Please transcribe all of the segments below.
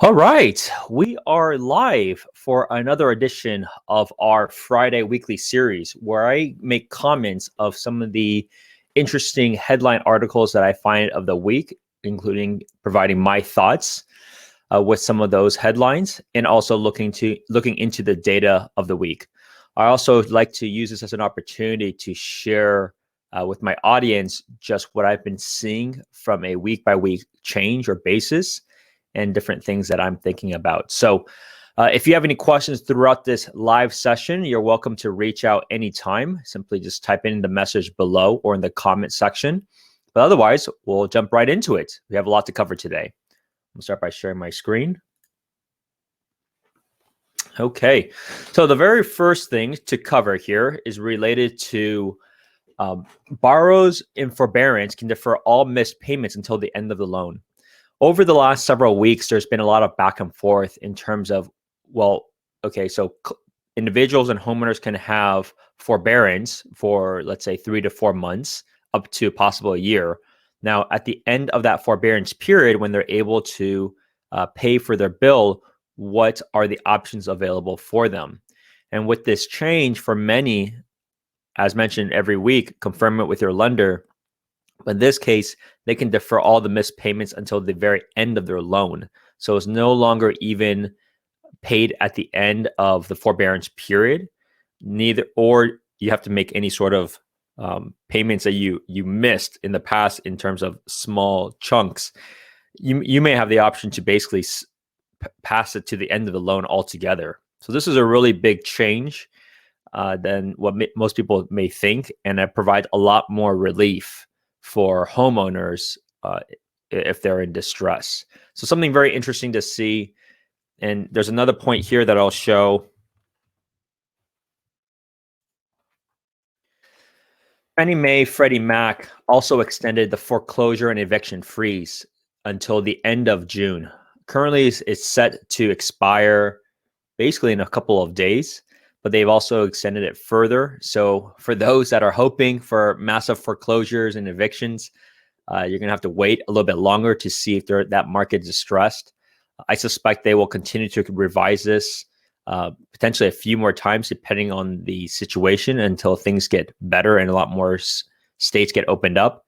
All right, we are live for another edition of our Friday weekly series where I make comments of some of the interesting headline articles that I find of the week, including providing my thoughts with some of those headlines and also looking into the data of the week. I also like to use this as an opportunity to share with my audience just what I've been seeing from a week by week change or basis and different things that I'm thinking about. So if you have any questions throughout this live session, you're welcome to reach out anytime. Simply just type in the message below or in the comment section. But otherwise, we'll jump right into it. We have a lot to cover today. I'll start by sharing my screen. Okay, so the very first thing to cover here is related to borrowers in forbearance can defer all missed payments until the end of the loan. Over the last several weeks, there's been a lot of back and forth in terms of, well, okay, so individuals and homeowners can have forbearance for, let's say, 3 to 4 months, up to possible a year. Now, at the end of that forbearance period, when they're able to pay for their bill, what are the options available for them? And with this change, for many, as mentioned every week, confirm it with your lender. But in this case, they can defer all the missed payments until the very end of their loan. So it's no longer even paid at the end of the forbearance period, or you have to make any sort of payments that you missed in the past in terms of small chunks. You may have the option to basically pass it to the end of the loan altogether. So this is a really big change than what most people may think, and it provides a lot more relief for homeowners if they're in distress. So something very interesting to see. And there's another point here that I'll show. Fannie Mae, Freddie Mac also extended the foreclosure and eviction freeze until the end of June. Currently, it's set to expire basically in a couple of days, but they've also extended it further. So for those that are hoping for massive foreclosures and evictions, you're going to have to wait a little bit longer to see if that market is distressed. I suspect they will continue to revise this potentially a few more times, depending on the situation, until things get better and a lot more states get opened up.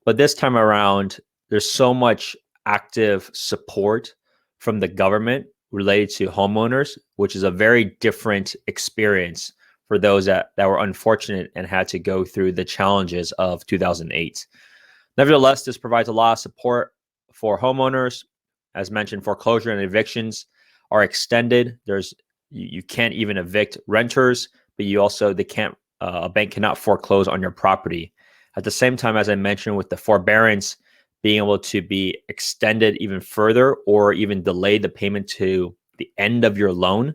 But this time around, there's so much active support from the government related to homeowners, which is a very different experience for those that were unfortunate and had to go through the challenges of 2008. Nevertheless, this provides a lot of support for homeowners. As mentioned, foreclosure and evictions are extended. You can't even evict renters, but a bank cannot foreclose on your property. At the same time, as I mentioned, with the forbearance being able to be extended even further or even delay the payment to the end of your loan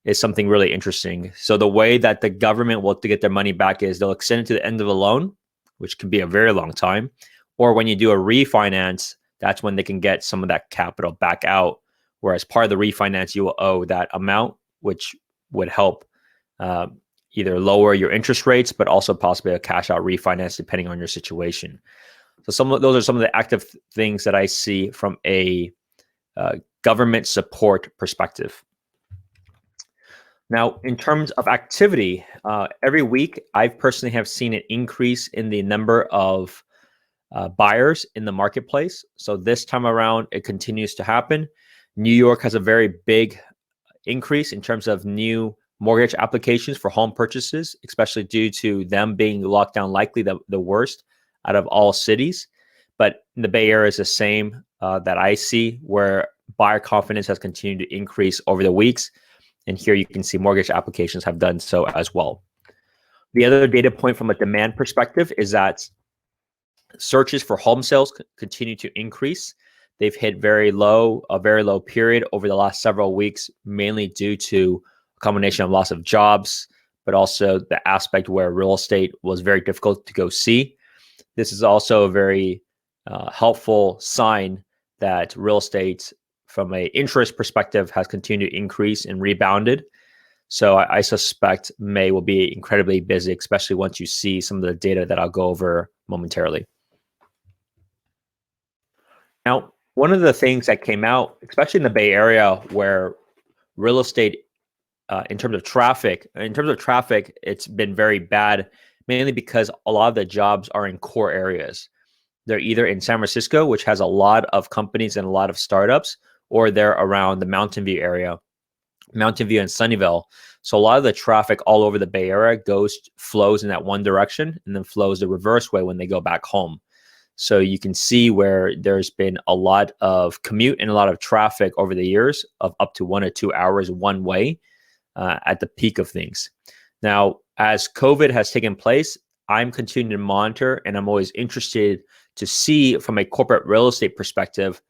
is something really interesting. So the way that the government will to get their money back is they'll extend it to the end of the loan, which can be a very long time. Or when you do a refinance, that's when they can get some of that capital back out. Whereas part of the refinance, you will owe that amount, which would help either lower your interest rates, but also possibly a cash out refinance depending on your situation. So those are some of the active things that I see from a government support perspective. Now, in terms of activity, every week I personally have seen an increase in the number of buyers in the marketplace. So this time around, it continues to happen. New York has a very big increase in terms of new mortgage applications for home purchases, especially due to them being locked down likely the worst out of all cities. But in the Bay Area is the same that I see, where buyer confidence has continued to increase over the weeks. And here you can see mortgage applications have done so as well. The other data point from a demand perspective is that searches for home sales continue to increase. They've hit a very low period over the last several weeks, mainly due to a combination of loss of jobs, but also the aspect where real estate was very difficult to go see. This is also a very helpful sign that real estate, from an interest perspective, has continued to increase and rebounded. So I suspect May will be incredibly busy, especially once you see some of the data that I'll go over momentarily. Now, one of the things that came out, especially in the Bay Area, where real estate, in terms of traffic, it's been very bad, mainly because a lot of the jobs are in core areas. They're either in San Francisco, which has a lot of companies and a lot of startups, or they're around the Mountain View area, Mountain View and Sunnyvale. So a lot of the traffic all over the Bay Area flows in that one direction and then flows the reverse way when they go back home. So you can see where there's been a lot of commute and a lot of traffic over the years of up to 1 or 2 hours one way at the peak of things. Now, as COVID has taken place, I'm continuing to monitor, and I'm always interested to see from a corporate real estate perspective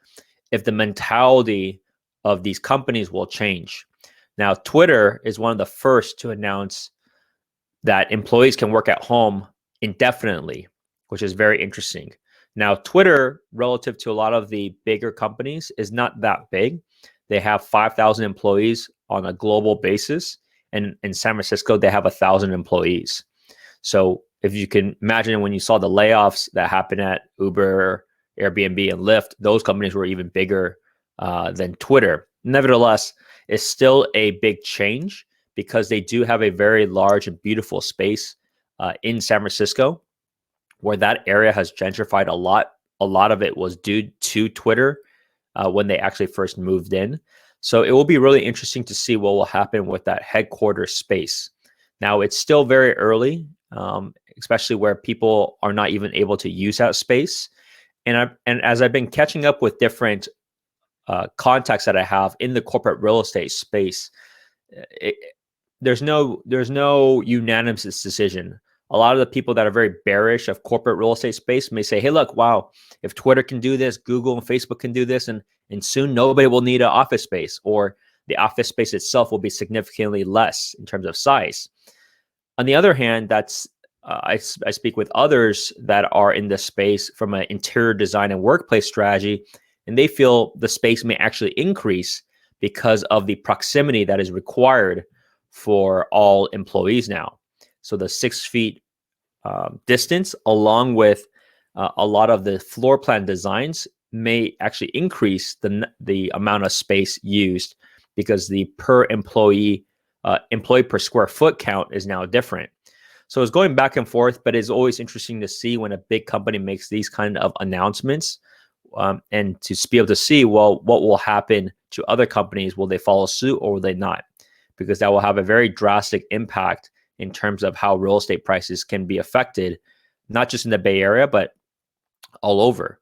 if the mentality of these companies will change. Now, Twitter is one of the first to announce that employees can work at home indefinitely, which is very interesting. Now, Twitter, relative to a lot of the bigger companies, is not that big. They have 5,000 employees on a global basis. And in San Francisco, they have 1,000 employees. So if you can imagine, when you saw the layoffs that happened at Uber, Airbnb, and Lyft, those companies were even bigger than Twitter. Nevertheless, it's still a big change because they do have a very large and beautiful space in San Francisco, where that area has gentrified a lot. A lot of it was due to Twitter when they actually first moved in. So it will be really interesting to see what will happen with that headquarters space. Now, it's still very early, especially where people are not even able to use that space. And as I've been catching up with different contacts that I have in the corporate real estate space, there's no unanimous decision. A lot of the people that are very bearish of corporate real estate space may say, hey, look, wow, if Twitter can do this, Google and Facebook can do this, and soon nobody will need an office space, or the office space itself will be significantly less in terms of size. On the other hand, I speak with others that are in this space from an interior design and workplace strategy, and they feel the space may actually increase because of the proximity that is required for all employees now. So the 6 feet distance, along with a lot of the floor plan designs, may actually increase the amount of space used, because the per employee per square foot count is now different. So it's going back and forth, but it's always interesting to see when a big company makes these kind of announcements, and to be able to see, well, what will happen to other companies? Will they follow suit or will they not? Because that will have a very drastic impact in terms of how real estate prices can be affected, not just in the Bay Area, but all over.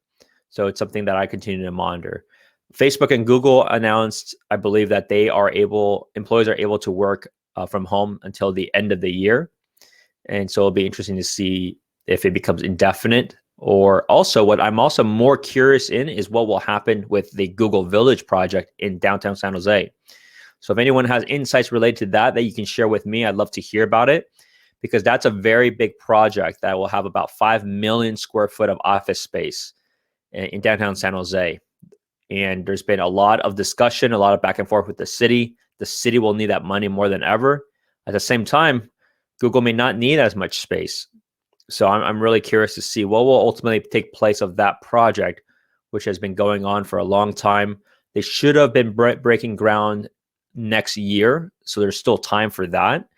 So it's something that I continue to monitor. Facebook and Google announced, I believe, that employees are able to work from home until the end of the year. And so it'll be interesting to see if it becomes indefinite. Or also, what I'm also more curious in is what will happen with the Google Village project in downtown San Jose. So if anyone has insights related to that you can share with me, I'd love to hear about it, because that's a very big project that will have about 5 million square foot of office space in downtown San Jose. And there's been a lot of discussion, a lot of back and forth with the city. The city will need that money more than ever. At the same time, Google may not need as much space. So I'm really curious to see what will ultimately take place of that project, which has been going on for a long time. They should have been breaking ground next year, so there's still time for that.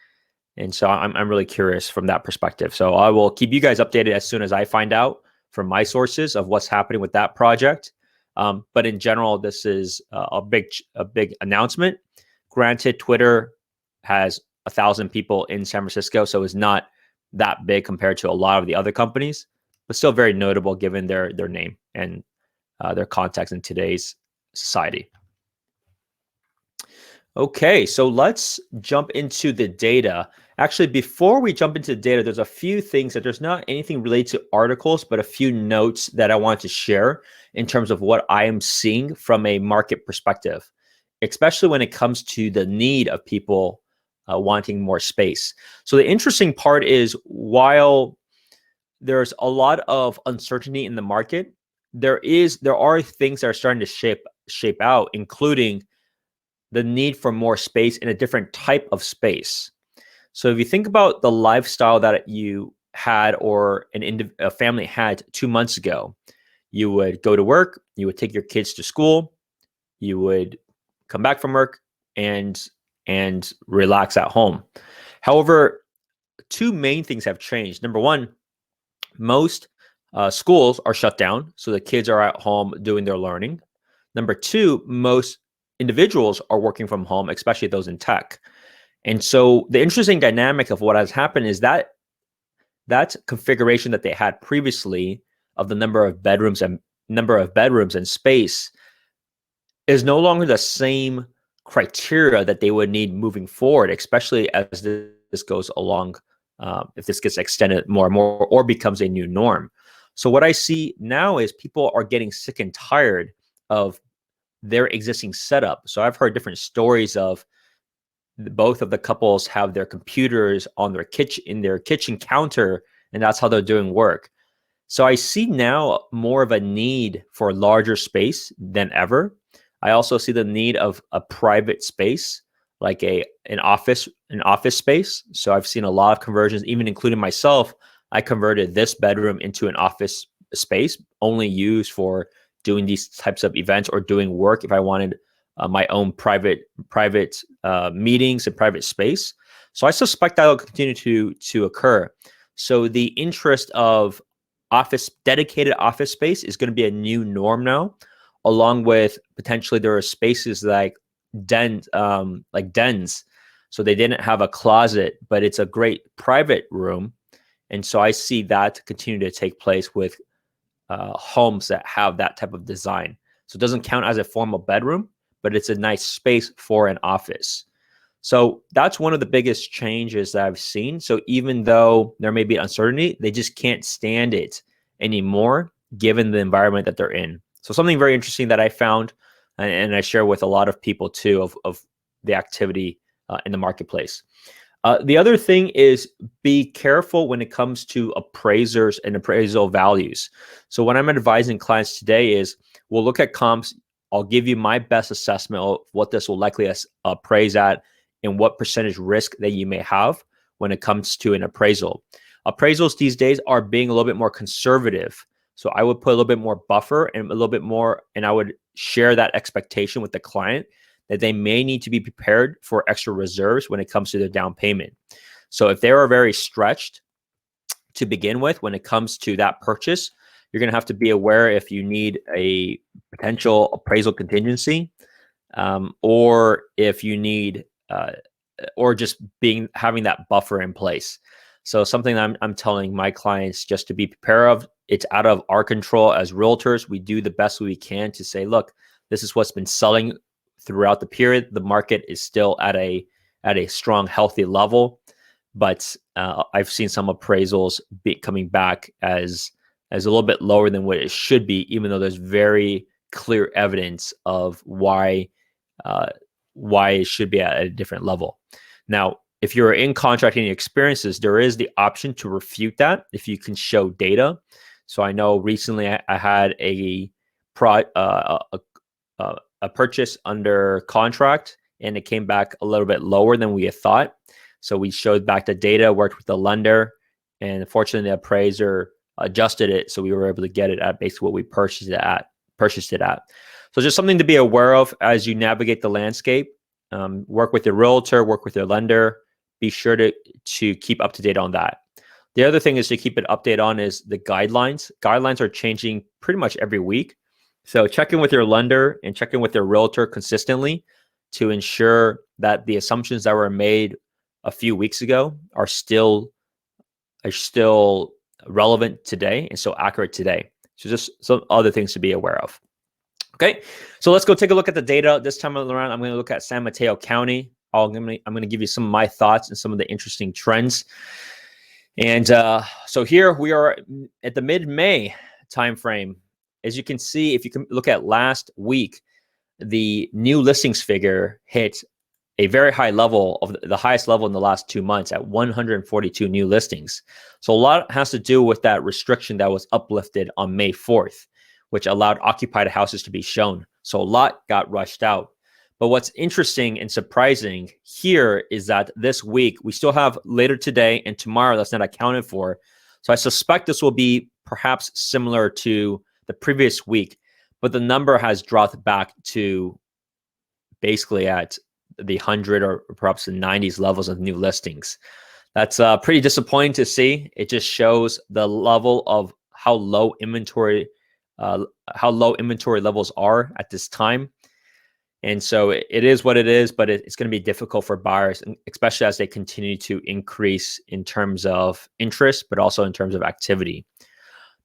And so I'm really curious from that perspective. So I will keep you guys updated as soon as I find out from my sources of what's happening with that project. But in general, this is a big announcement. Granted, Twitter has 1,000 people in San Francisco, so it's not that big compared to a lot of the other companies, but still very notable given their name and their context in today's society. Okay, so let's jump into the data. Actually, before we jump into the data, there's a few things that there's not anything related to articles, but a few notes that I want to share in terms of what I am seeing from a market perspective, especially when it comes to the need of people wanting more space. So the interesting part is, while there's a lot of uncertainty in the market, there are things that are starting to shape out, including the need for more space in a different type of space. So if you think about the lifestyle that you had, or a family had 2 months ago, You would go to work, you would take your kids to school, you would come back from work and relax at home. However, two main things have changed. Number one, most schools are shut down, so the kids are at home doing their learning. Number two, most individuals are working from home, especially those in tech. And so the interesting dynamic of what has happened is that that configuration that they had previously of the number of bedrooms and space is no longer the same criteria that they would need moving forward, especially as this goes along, if this gets extended more and more or becomes a new norm. So what I see now is people are getting sick and tired of their existing setup. So I've heard different stories of both of the couples have their computers on their kitchen counter, and that's how they're doing work. So I see now more of a need for larger space than ever. I also see the need of a private space, like an office space. So I've seen a lot of conversions, even including myself. I converted this bedroom into an office space, only used for doing these types of events or doing work if I wanted my own private meetings and private space. So I suspect that will continue to occur. So the interest of dedicated office space is going to be a new norm now, along with potentially there are spaces like dens. So they didn't have a closet, but it's a great private room. And so I see that continue to take place with homes that have that type of design. So it doesn't count as a formal bedroom, but it's a nice space for an office. So that's one of the biggest changes that I've seen. So even though there may be uncertainty, they just can't stand it anymore, given the environment that they're in. So something very interesting that I found, and I share with a lot of people too, of the activity in the marketplace. The other thing is be careful when it comes to appraisers and appraisal values. So when I'm advising clients today is we'll look at comps. I'll give you my best assessment of what this will likely appraise at and what percentage risk that you may have when it comes to an appraisal. Appraisals these days are being a little bit more conservative. So I would put a little bit more buffer and a little bit more, and I would share that expectation with the client that they may need to be prepared for extra reserves when it comes to their down payment. So if they are very stretched to begin with when it comes to that purchase, you're going to have to be aware if you need a potential appraisal contingency, or if you need, or just having that buffer in place. So something I'm telling my clients just to be prepared of. It's out of our control as realtors. We do the best we can to say, look, this is what's been selling throughout the period. The market is still at a strong, healthy level, but I've seen some appraisals coming back as a little bit lower than what it should be, even though there's very clear evidence of why it should be at a different level. Now, if you're in contracting experiences, there is the option to refute that if you can show data. So I know recently I had a purchase under contract, and it came back a little bit lower than we had thought. So we showed back the data, worked with the lender, and fortunately the appraiser adjusted it, so we were able to get it at basically what we purchased it at. So just something to be aware of as you navigate the landscape. Work with your realtor, work with your lender. Be sure to keep up to date on that. The other thing is to keep an update on is the guidelines. Guidelines are changing pretty much every week. So check in with your lender and check in with your realtor consistently to ensure that the assumptions that were made a few weeks ago are still relevant today and still accurate today. So just some other things to be aware of. Okay, so let's go take a look at the data. This time around, I'm going to look at San Mateo County. I'm going to give you some of my thoughts and some of the interesting trends. And so here we are at the mid-May timeframe. As you can see, if you can look at last week, the new listings figure hit a very high level, of the highest level in the last 2 months at 142 new listings. So a lot has to do with that restriction that was uplifted on May 4th, which allowed occupied houses to be shown. So a lot got rushed out. But what's interesting and surprising here is that this week, we still have later today and tomorrow that's not accounted for. So I suspect this will be perhaps similar to the previous week, but the number has dropped back to basically at the 100 or perhaps the 90s levels of new listings. That's pretty disappointing to see. It just shows the level of how low inventory levels are at this time. And so it is what it is, but it's going to be difficult for buyers, especially as they continue to increase in terms of interest, but also in terms of activity.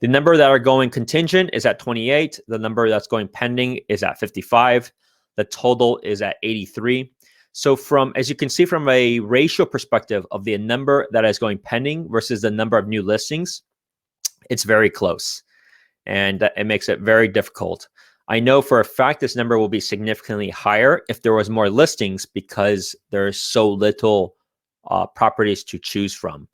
The number that are going contingent is at 28. The number that's going pending is at 55. The total is at 83. So as you can see from a ratio perspective of the number that is going pending versus the number of new listings, it's very close. And it makes it very difficult. I know for a fact this number will be significantly higher if there was more listings because there's so little properties to choose from.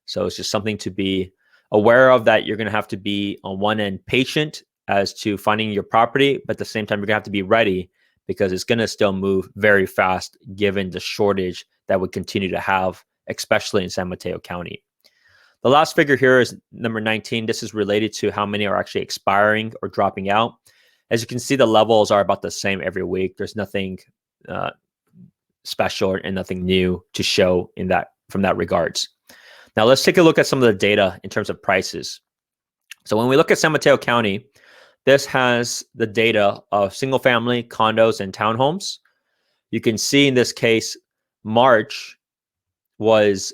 So it's just something to be aware of, that you're going to have to be on one end patient as to finding your property, but at the same time, you're going to have to be ready because it's going to still move very fast given the shortage that we continue to have, especially in San Mateo County. The last figure here is number 19. This is related to how many are actually expiring or dropping out. As you can see, the levels are about the same every week. There's nothing special and nothing new to show from that regards. Now let's take a look at some of the data in terms of prices. So when we look at San Mateo County, this has the data of single family, condos, and townhomes. You can see in this case, March has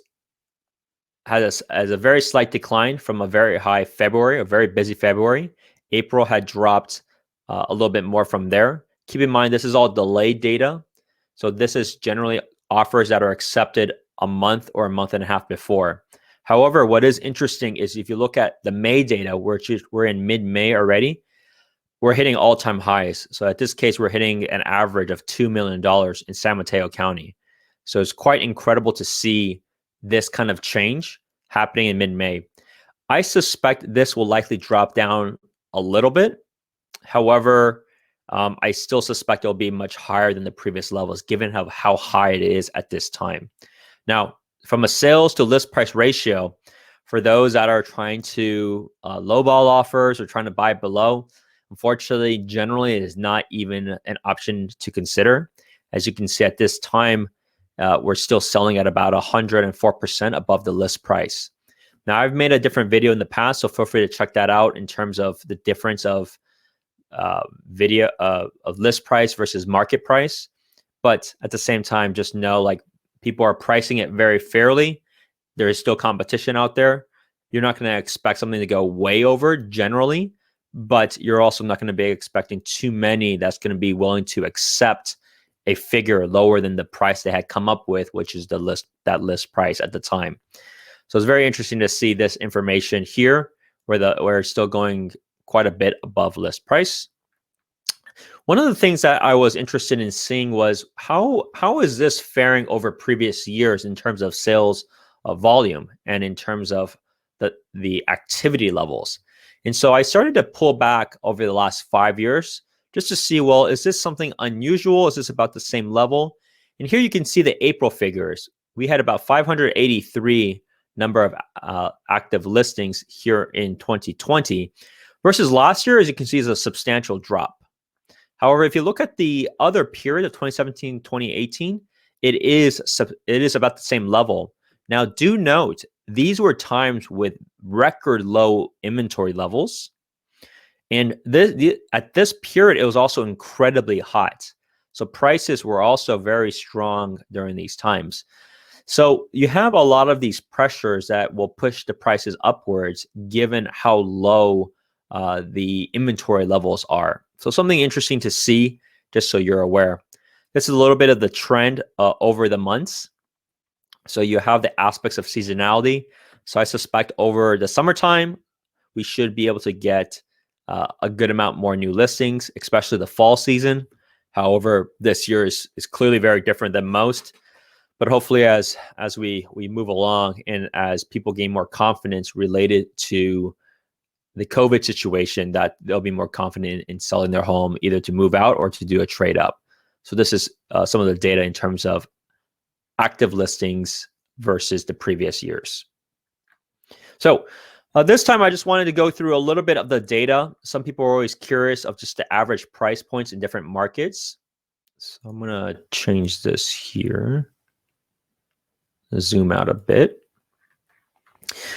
a very slight decline from a very high February, a very busy February. April had dropped a little bit more from there. Keep in mind, this is all delayed data. So this is generally offers that are accepted a month or a month and a half before. However, what is interesting is if you look at the May data, we're in mid-May already, we're hitting all-time highs. So at this case, we're hitting an average of $2 million in San Mateo County. So it's quite incredible to see this kind of change happening in mid-May. I suspect this will likely drop down a little bit. However, I still suspect it'll be much higher than the previous levels, given how high it is at this time. Now, from a sales to list price ratio, for those that are trying to lowball offers or trying to buy below, unfortunately, generally, it is not even an option to consider. As you can see at this time, we're still selling at about 104% above the list price. Now, I've made a different video in the past, so feel free to check that out in terms of the difference of of list price versus market price. But at the same time, just know, like, people are pricing it very fairly. There is still competition out there. You're not going to expect something to go way over generally, but you're also not going to be expecting too many that's going to be willing to accept a figure lower than the price they had come up with, which is that list price at the time. So it's very interesting to see this information here, where it's still going quite a bit above list price. One of the things that I was interested in seeing was how is this faring over previous years in terms of sales volume and in terms of the activity levels. And so I started to pull back over the last 5 years just to see, well, is this something unusual? Is this about the same level? And here you can see the April figures. We had about 583 number of active listings here in 2020 versus last year, as you can see, is a substantial drop. However, if you look at the other period of 2017, 2018, it is about the same level. Now, do note, these were times with record low inventory levels. And at this period, it was also incredibly hot. So prices were also very strong during these times. So you have a lot of these pressures that will push the prices upwards given how low the inventory levels are. So something interesting to see, just so you're aware. This is a little bit of the trend over the months. So you have the aspects of seasonality. So I suspect over the summertime, we should be able to get a good amount more new listings, especially the fall season. However, this year is clearly very different than most. But hopefully as we move along and as people gain more confidence related to the COVID situation, that they'll be more confident in selling their home, either to move out or to do a trade up. So this is some of the data in terms of active listings versus the previous years. So This time, I just wanted to go through a little bit of the data. Some people are always curious of just the average price points in different markets. So I'm going to change this here. Zoom out a bit.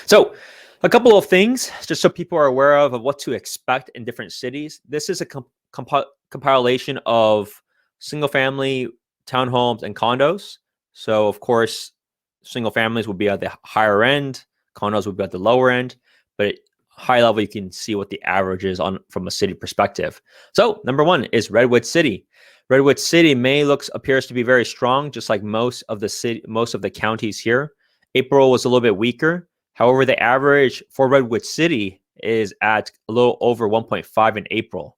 So a couple of things, just so people are aware of what to expect in different cities. This is a compilation of single-family townhomes and condos. So, of course, single families will be at the higher end, condos will be at the lower end, but at high level, you can see what the average is on from a city perspective. So, number one is Redwood City. Redwood City appears to be very strong, just like most of the counties here. April was a little bit weaker. However, the average for Redwood City is at a little over 1.5 in April.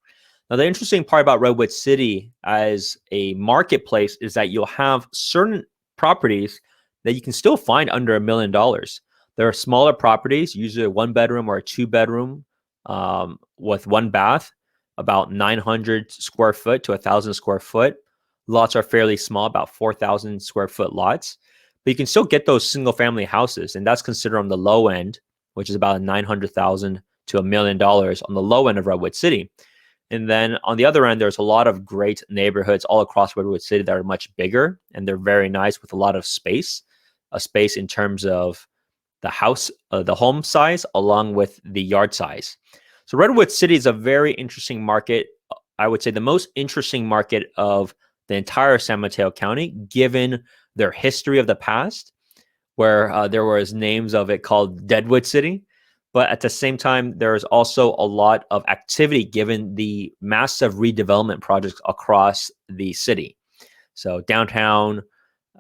Now, the interesting part about Redwood City as a marketplace is that you'll have certain properties that you can still find under $1 million. There are smaller properties, usually a 1-bedroom or a 2-bedroom with 1 bath, about 900 square foot to 1,000 square foot. Lots are fairly small, about 4,000 square foot lots. But you can still get those single family houses, and that's considered on the low end, which is about $900,000 to $1 million on the low end of Redwood City. And then on the other end, there's a lot of great neighborhoods all across Redwood City that are much bigger, and they're very nice with a lot of space, a space in terms of the house, the home size, along with the yard size. So Redwood City is a very interesting market. I would say the most interesting market of the entire San Mateo County, given their history of the past, where there was names of it called Deadwood City. But at the same time, there's also a lot of activity given the massive redevelopment projects across the city. So downtown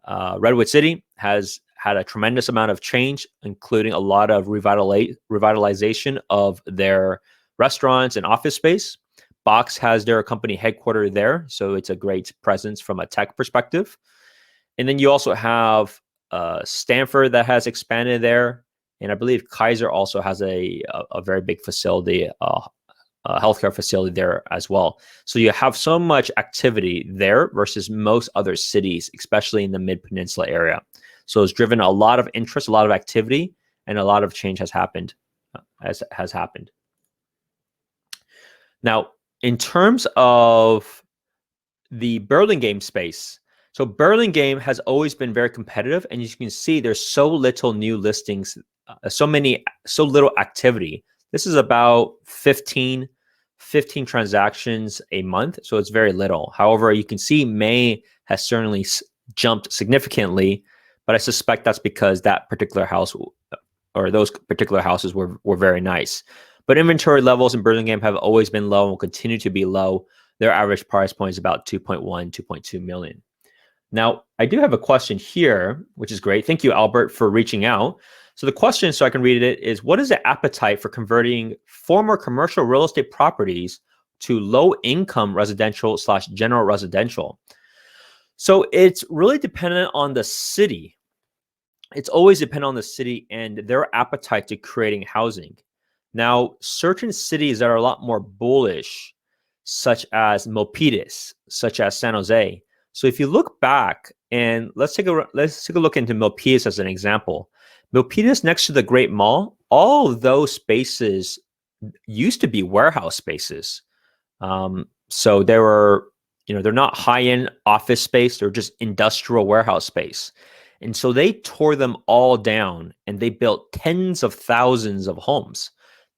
Redwood City has had a tremendous amount of change, including a lot of revitalization of their restaurants and office space. Box has their company headquartered there, so it's a great presence from a tech perspective. And then you also have Stanford that has expanded there. And I believe Kaiser also has a very big facility, a healthcare facility there as well. So you have so much activity there versus most other cities, especially in the Mid-Peninsula area. So it's driven a lot of interest, a lot of activity, and a lot of change has happened. Now, in terms of the Burlingame space, so Burlingame has always been very competitive, and as you can see, there's so little new listings, so little activity. This is about 15 transactions a month, so it's very little. However, you can see May has certainly jumped significantly, but I suspect that's because that particular house or those particular houses were very nice. But inventory levels in Burlingame have always been low and will continue to be low. Their average price point is about 2.1, 2.2 million. Now, I do have a question here, which is great. Thank you, Albert, for reaching out. So the question, so I can read it, is what is the appetite for converting former commercial real estate properties to low-income residential / general residential? So it's really dependent on the city. It's always dependent on the city and their appetite to creating housing. Now, certain cities that are a lot more bullish, such as Milpitas, such as San Jose. So if you look back, and let's take a look into Milpitas as an example. Milpitas next to the Great Mall, all of those spaces used to be warehouse spaces. So they were, they're not high-end office space, they're just industrial warehouse space. And so they tore them all down and they built tens of thousands of homes.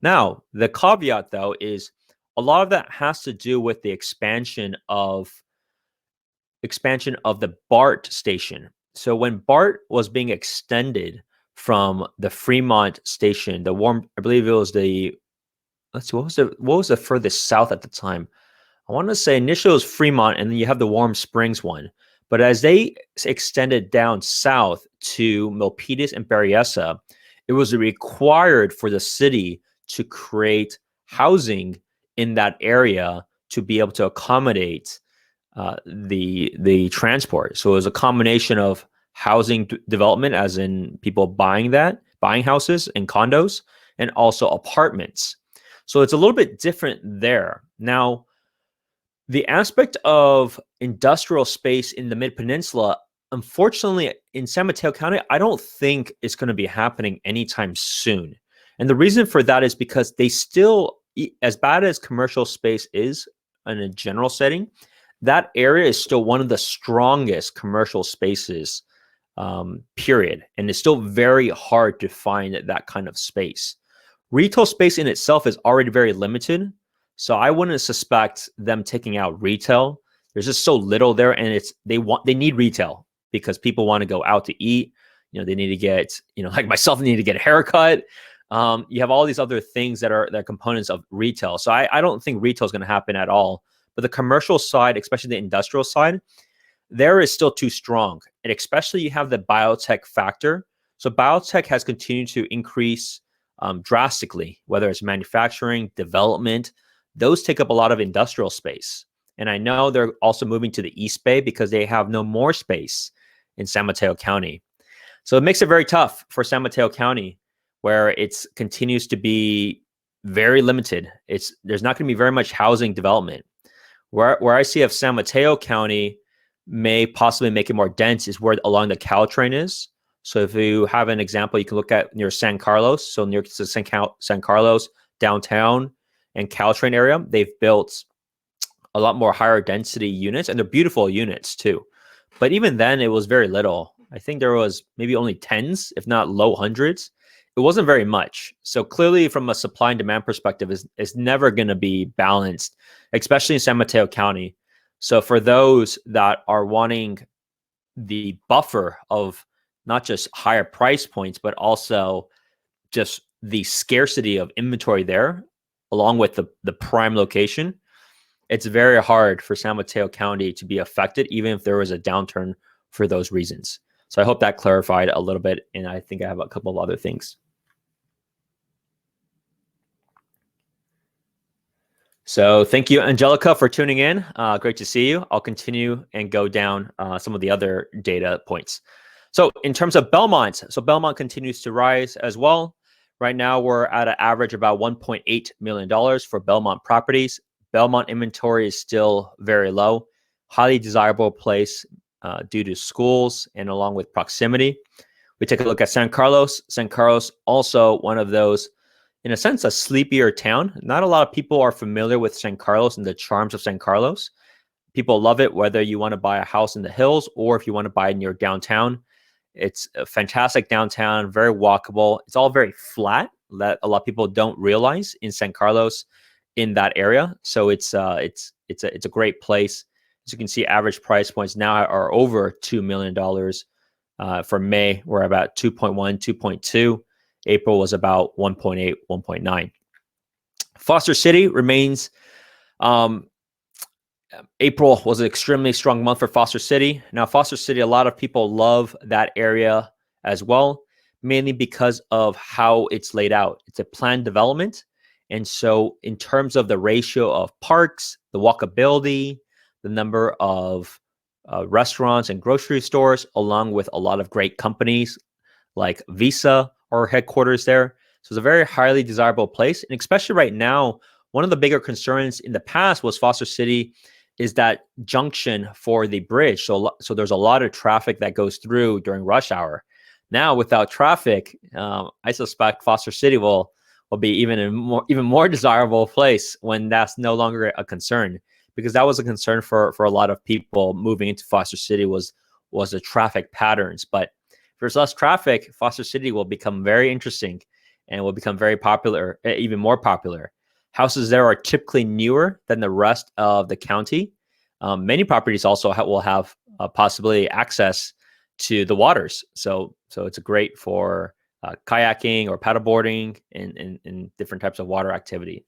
Now, the caveat though is a lot of that has to do with the expansion of the BART station. So when BART was being extended from the Fremont station, I believe it was what was the furthest south at the time? I want to say initially it was Fremont, and then you have the Warm Springs one. But as they extended down south to Milpitas and Berryessa, it was required for the city to create housing in that area to be able to accommodate the transport. So it was a combination of housing development, as in people buying houses and condos, and also apartments. So it's a little bit different there. Now, the aspect of industrial space in the Mid-Peninsula, unfortunately, in San Mateo County, I don't think it's going to be happening anytime soon. And the reason for that is because they still, as bad as commercial space is in a general setting, that area is still one of the strongest commercial spaces, period. And it's still very hard to find that kind of space. Retail space in itself is already very limited. So I wouldn't suspect them taking out retail. There's just so little there, and they need retail because people want to go out to eat. They need to get, like myself, they need to get a haircut. You have all these other things that are components of retail. So I don't think retail is going to happen at all. But the commercial side, especially the industrial side, there is still too strong. And especially you have the biotech factor. So biotech has continued to increase drastically, whether it's manufacturing, development. Those take up a lot of industrial space. And I know they're also moving to the East Bay because they have no more space in San Mateo County. So it makes it very tough for San Mateo County, where it continues to be very limited. There's not going to be very much housing development. Where I see if San Mateo County may possibly make it more dense is where along the Caltrain is. So if you have an example, you can look at near San Carlos. So near to San Carlos, downtown, and Caltrain area, they've built a lot more higher density units, and they're beautiful units too. But even then, it was very little. I think there was maybe only tens, if not low hundreds. It wasn't very much. So clearly, from a supply and demand perspective, it's never going to be balanced, especially in San Mateo County. So for those that are wanting the buffer of not just higher price points, but also just the scarcity of inventory there, along with the prime location, it's very hard for San Mateo County to be affected, even if there was a downturn for those reasons. So I hope that clarified a little bit, and I think I have a couple of other things. So thank you, Angelica, for tuning in. Great to see you. I'll continue and go down some of the other data points. So in terms of Belmont, Belmont continues to rise as well. Right now, we're at an average about $1.8 million for Belmont properties. Belmont inventory is still very low, highly desirable place due to schools and along with proximity. We take a look at San Carlos. San Carlos, also one of those, in a sense, a sleepier town. Not a lot of people are familiar with San Carlos and the charms of San Carlos. People love it, whether you want to buy a house in the hills or if you want to buy near downtown. It's a fantastic downtown, very walkable. It's all very flat, that a lot of people don't realize in San Carlos, in that area. So it's a great place. As you can see, average price points now are over $2 million. For May, we're about 2.1, 2.2. April was about 1.8, 1.9. Foster City remains. April was an extremely strong month for Foster City. Now, Foster City, a lot of people love that area as well, mainly because of how it's laid out. It's a planned development. And so in terms of the ratio of parks, the walkability, the number of restaurants and grocery stores, along with a lot of great companies like Visa or headquarters there. So it's a very highly desirable place. And especially right now, one of the bigger concerns in the past was Foster City is that junction for the bridge. So there's a lot of traffic that goes through during rush hour. Now, without traffic, I suspect Foster City will be even more desirable place when that's no longer a concern, because that was a concern for a lot of people moving into Foster City was the traffic patterns. But if there's less traffic, Foster City will become very interesting and will become very popular, even more popular. Houses there are typically newer than the rest of the county. Many properties also will have possibly access to the waters. So it's great for kayaking or paddleboarding and different types of water activity.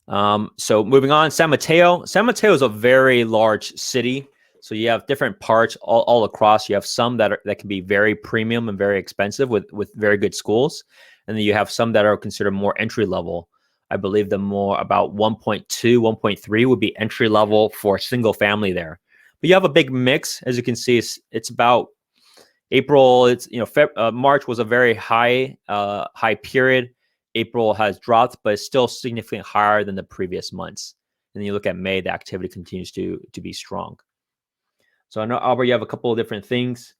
So moving on, San Mateo. San Mateo is a very large city. So you have different parts all across. You have some that can be very premium and very expensive with very good schools. And then you have some that are considered more entry level. I believe the more about 1.2, 1.3 would be entry level for single family there. But you have a big mix. As you can see, it's about April. March was a very high period. April has dropped, but it's still significantly higher than the previous months. And then you look at May, the activity continues to be strong. So I know, Albert, you have a couple of different things.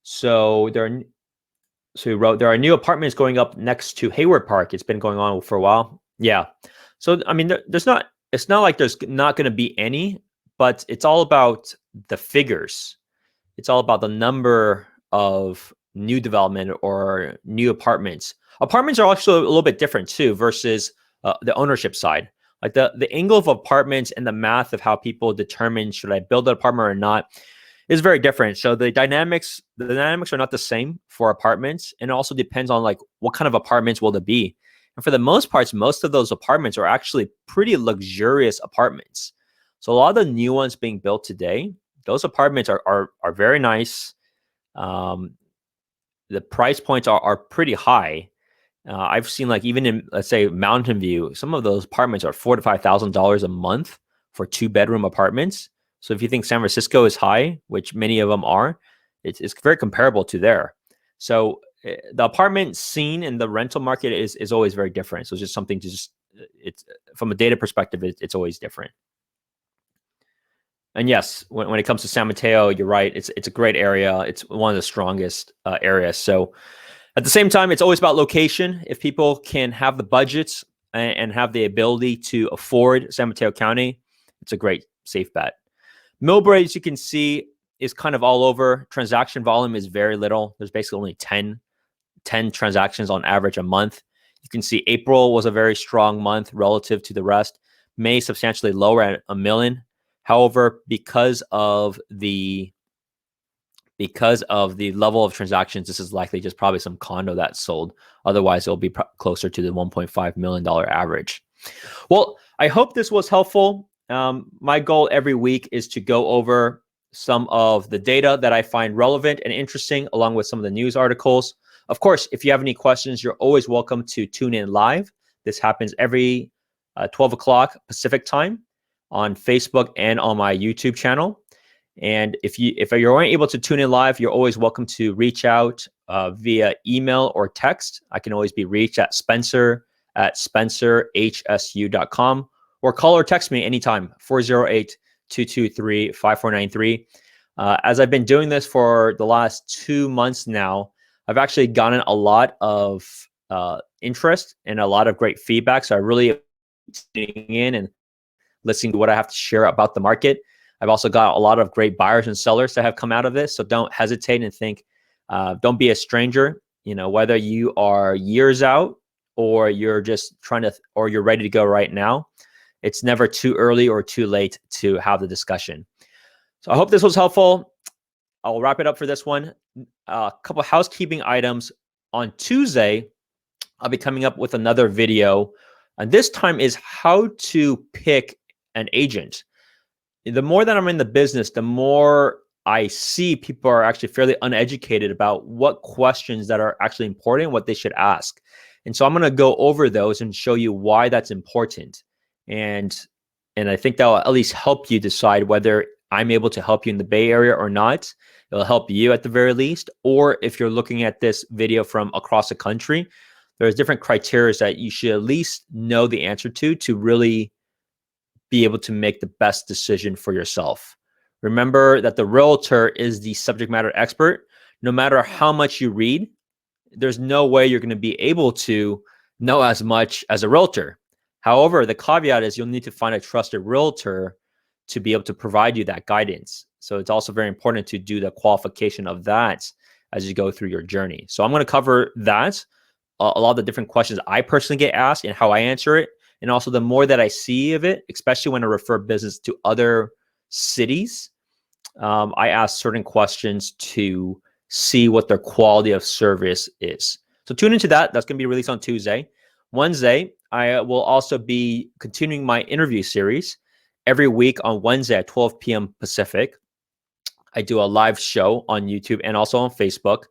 So there are So he wrote, there are new apartments going up next to Hayward Park. It's been going on for a while. Yeah. So, I mean, it's not like there's not going to be any, but it's all about the figures. It's all about the number of new development or new apartments. Apartments are also a little bit different too versus the ownership side. Like the angle of apartments and the math of how people determine should I build an apartment or not is very different. So the dynamics are not the same for apartments, and it also depends on like what kind of apartments will it be. And for the most parts, most of those apartments are actually pretty luxurious apartments. So a lot of the new ones being built today, those apartments are very nice. Um, the price points are pretty high. I've seen like even in, let's say, Mountain View, some of those apartments are $4,000 to $5,000 a month for 2-bedroom apartments. So if you think San Francisco is high, which many of them are, it's very comparable to there. So the apartment scene and the rental market is always very different. So it's just something to it's from a data perspective, it's always different. And yes, when it comes to San Mateo, you're right. It's a great area. It's one of the strongest areas. So at the same time, it's always about location. If people can have the budgets and have the ability to afford San Mateo County, it's a great safe bet. Millbrae, as you can see, is kind of all over. Transaction volume is very little. There's basically only 10 transactions on average a month. You can see April was a very strong month relative to the rest. May substantially lower at 1 million. However, because of the level of transactions, this is likely just probably some condo that sold. Otherwise, it'll be closer to the $1.5 million average. Well, I hope this was helpful. My goal every week is to go over some of the data that I find relevant and interesting, along with some of the news articles. Of course, if you have any questions, you're always welcome to tune in live. This happens every 12 o'clock Pacific time on Facebook and on my YouTube channel. And if you aren't able to tune in live, you're always welcome to reach out via email or text. I can always be reached at spencer@spencerhsu.com, or call or text me anytime, 408-223-5493. As I've been doing this for the last 2 months now, I've actually gotten a lot of interest and a lot of great feedback. So I really tuning in and listening to what I have to share about the market. I've also got a lot of great buyers and sellers that have come out of this. So don't hesitate and think, don't be a stranger. You know, whether you are years out or you're just or you're ready to go right now, it's never too early or too late to have the discussion. So I hope this was helpful. I'll wrap it up for this one. A couple of housekeeping items. On Tuesday, I'll be coming up with another video. And this time is how to pick an agent. The more that I'm in the business, the more I see people are actually fairly uneducated about what questions that are actually important, what they should ask. And so I'm going to go over those and show you why that's important. And I think that will at least help you decide whether I'm able to help you in the Bay Area or not. It'll help you at the very least. Or if you're looking at this video from across the country, there's different criteria that you should at least know the answer to really be able to make the best decision for yourself. Remember that the realtor is the subject matter expert. No matter how much you read, there's no way you're going to be able to know as much as a realtor. However, the caveat is you'll need to find a trusted realtor to be able to provide you that guidance. So it's also very important to do the qualification of that as you go through your journey. So I'm going to cover that, a lot of the different questions I personally get asked and how I answer it. And also the more that I see of it, especially when I refer business to other cities, I ask certain questions to see what their quality of service is. So tune into that. That's going to be released on Tuesday. Wednesday, I will also be continuing my interview series every week on Wednesday at 12 p.m. Pacific. I do a live show on YouTube and also on Facebook.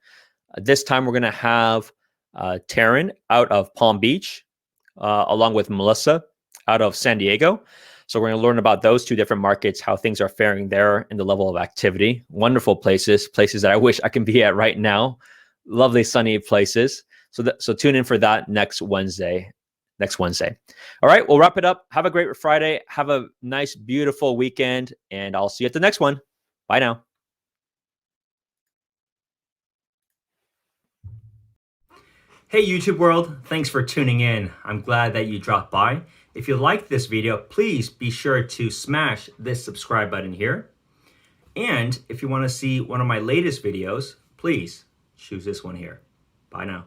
This time we're going to have Taryn out of Palm Beach, along with Melissa out of San Diego. So we're going to learn about those two different markets, how things are faring there and the level of activity. Wonderful places that I wish I can be at right now. Lovely sunny places. So tune in for that next Wednesday. All right, we'll wrap it up. Have a great Friday. Have a nice, beautiful weekend, and I'll see you at the next one. Bye now. Hey YouTube world, thanks for tuning in. I'm glad that you dropped by. If you liked this video, please be sure to smash this subscribe button here. And if you want to see one of my latest videos, please choose this one here. Bye now.